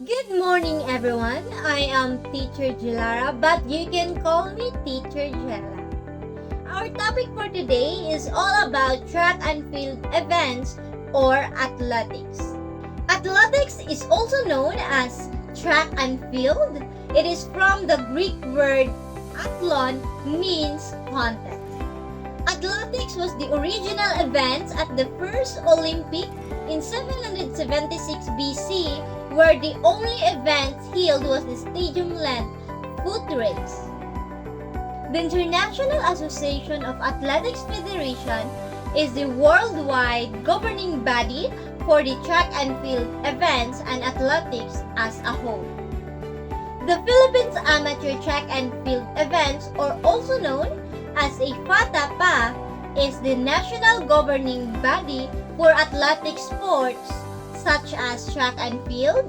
Good morning, everyone. I am Teacher Jelara, but you can call me Teacher Jella. Our topic for today is all about track and field events or athletics. Athletics is also known as track and field. It is from the Greek word athlon, means contest. Athletics was the original event at the first Olympic in 776 BC, where the only event held was the stadium-length foot race. The International Association of Athletics Federation is the worldwide governing body for the track and field events and athletics as a whole. The Philippines Amateur Track and Field Events, or also known as a FATAPA, is the national governing body for athletic sports such as track and field,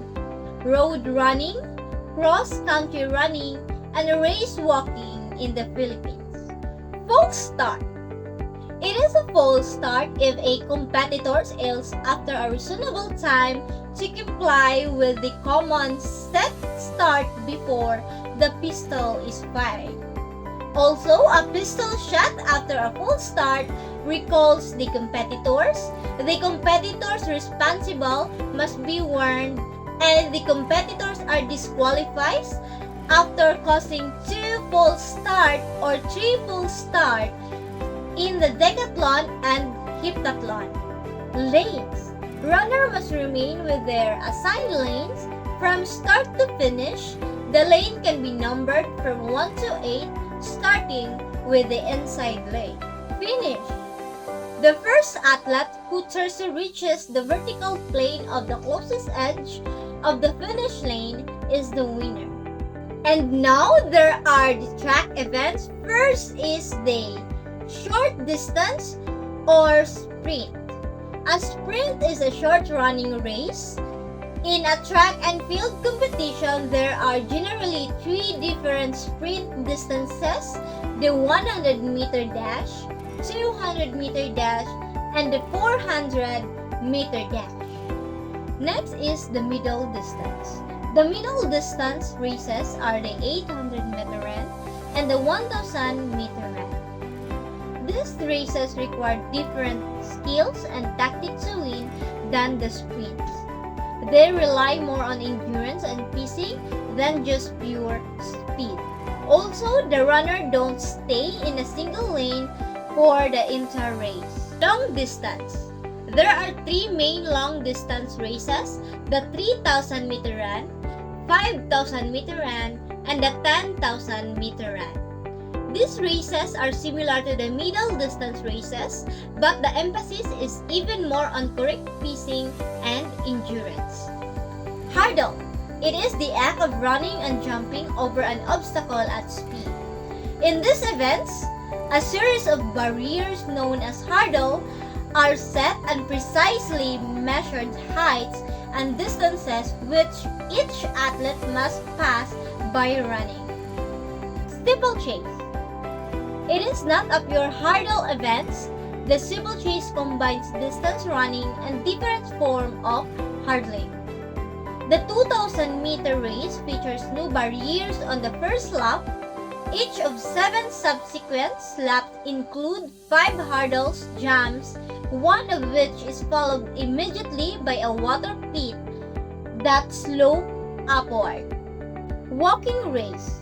road running, cross-country running, and race walking in the Philippines. False start. It is a false start if a competitor fails after a reasonable time to comply with the common set start before the pistol is fired. Also, a pistol shot after a false start recalls the competitors. The competitors responsible must be warned, and the competitors are disqualified after causing 2 false start or 3 false start in the decathlon and heptathlon. Lanes. Runner must remain with their assigned lanes from start to finish. The lane can be numbered from 1 to 8, starting with the inside lane. Finish. The first athlete who first reaches the vertical plane of the closest edge of the finish lane is the winner. And now there are the track events. First is the short distance or sprint. A sprint is a short running race. In a track and field competition, there are generally 3 different sprint distances: the 100-meter dash, 200-meter dash, and the 400-meter dash. Next is the middle distance. The middle distance races are the 800-meter run and the 1,000-meter run. These races require different skills and tactics to win than the sprints. They rely more on endurance and pacing than just pure speed. Also, the runner don't stay in a single lane for the entire race. Long distance. There are 3 main long distance races: the 3,000-meter run, 5,000-meter run, and the 10,000-meter run. These races are similar to the middle distance races, but the emphasis is even more on correct pacing and endurance. Hurdle. It is the act of running and jumping over an obstacle at speed. In these events, a series of barriers known as hurdle are set and precisely measured heights and distances which each athlete must pass by running. Steeplechase. It is not a pure hurdle event. The steeplechase combines distance running and different form of hurdling. The 2,000-meter race features no barriers on the first lap. Each of 7 subsequent laps include 5 hurdles jumps, one of which is followed immediately by a water pit that slope upward. Walking race.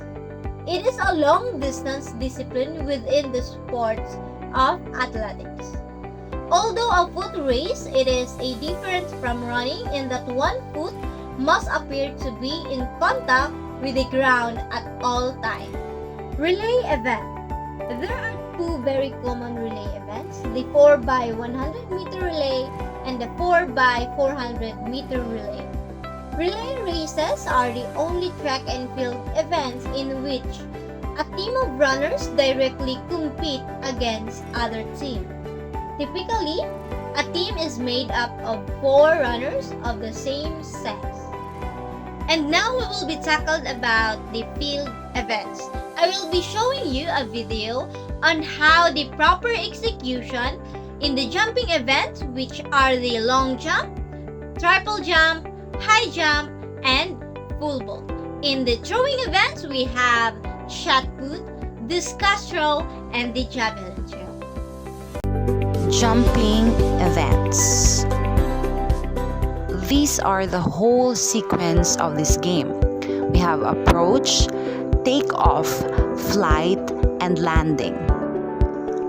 It is a long-distance discipline within the sports of athletics. Although a foot race, it is a difference from running in that one foot must appear to be in contact with the ground at all times. Relay event. There are 2 very common relay events: the 4x100-meter relay and the 4x400-meter relay. Relay races are the only track and field events in which a team of runners directly compete against other teams. Typically, a team is made up of 4 runners of the same sex. And now we will be tackled about the field events. I will be showing you a video on how the proper execution in the jumping events, which are the long jump, triple jump, high jump, and pole vault. In the throwing events, we have shot put, discus throw, and the javelin throw. Jumping events. These are the whole sequence of this game. We have approach, takeoff, flight, and landing.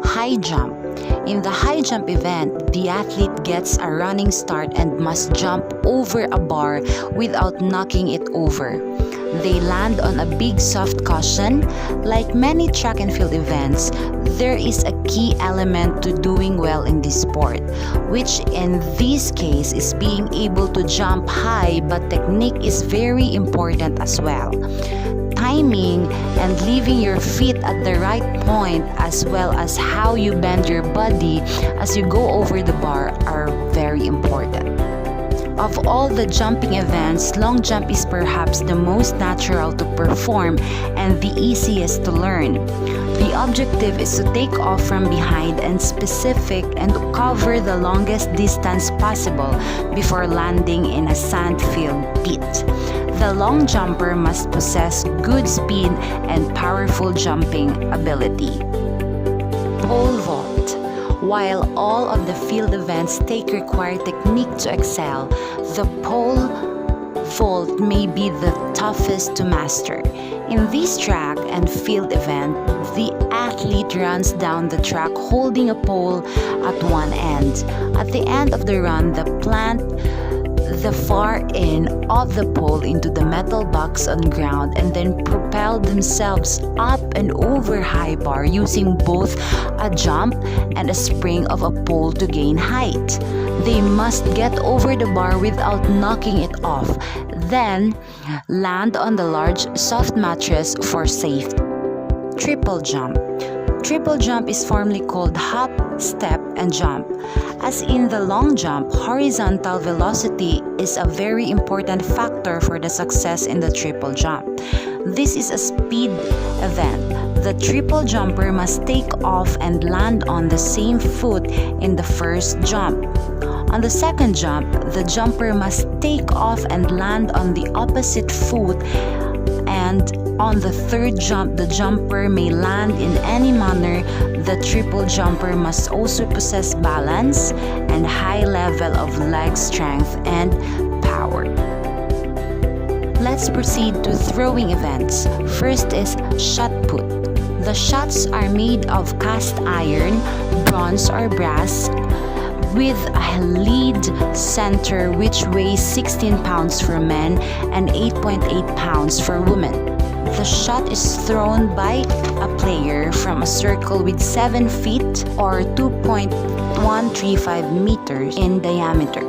High jump. In the high jump event, the athlete gets a running start and must jump over a bar without knocking it over. They land on a big soft cushion. Like many track and field events, there is a key element to doing well in this sport, which in this case is being able to jump high, but technique is very important as well. Timing and leaving your feet at the right point, as well as how you bend your body as you go over the bar, are very important. Of all the jumping events, long jump is perhaps the most natural to perform and the easiest to learn. The objective is to take off from behind and specific and to cover the longest distance possible before landing in a sand-filled pit. The long jumper must possess good speed and powerful jumping ability. Pole vault. While all of the field events require technique to excel, the pole vault may be the toughest to master. In this track and field event, the athlete runs down the track holding a pole at one end. At the end of the run, they plant the far end of the pole into the metal box on ground and then propel themselves up and over high bar using both a jump and a spring of a pole to gain height. They must get over the bar without knocking it off, then land on the large soft mattress for safety. Triple jump. Triple jump is formally called hop, step, and jump. As in the long jump, horizontal velocity is a very important factor for the success in the triple jump. This is a speed event. The triple jumper must take off and land on the same foot in the first jump. On the second jump, the jumper must take off and land on the opposite foot, and on the third jump, the jumper may land in any manner. The triple jumper must also possess balance and high level of leg strength and power. Let's proceed to throwing events. First is shot put. The shots are made of cast iron, bronze or brass, with a lead center which weighs 16 pounds for men and 8.8 pounds for women. The shot is thrown by a player from a circle with 7 feet or 2.135 meters in diameter.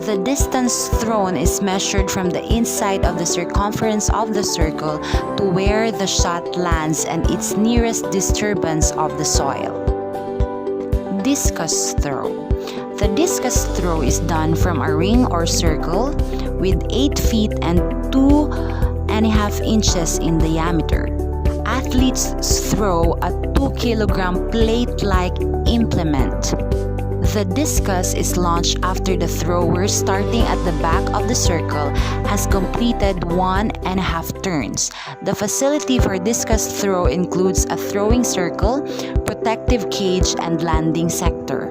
The distance thrown is measured from the inside of the circumference of the circle to where the shot lands and its nearest disturbance of the soil. Discus throw. The discus throw is done from a ring or circle with 8 feet and 2.5 inches in diameter. Athletes throw a 2-kilogram plate-like implement. The discus is launched after the thrower, starting at the back of the circle, has completed 1.5 turns. The facility for discus throw includes a throwing circle, protective cage, and landing sector.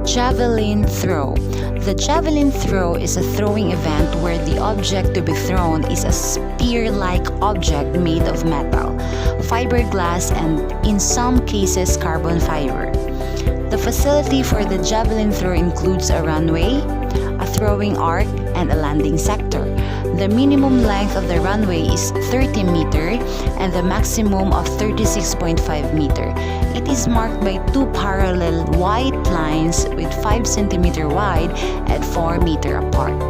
Javelin throw. The javelin throw is a throwing event where the object to be thrown is a spear-like object made of metal, fiberglass, and in some cases carbon fiber. The facility for the javelin throw includes a runway, a throwing arc, and a landing sector. The minimum length of the runway is 30 meters and the maximum of 36.5 meters. It is marked by 2 parallel white lines with 5 centimeters wide and 4 meters apart.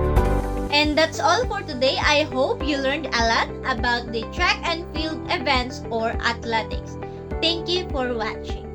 And that's all for today. I hope you learned a lot about the track and field events or athletics. Thank you for watching.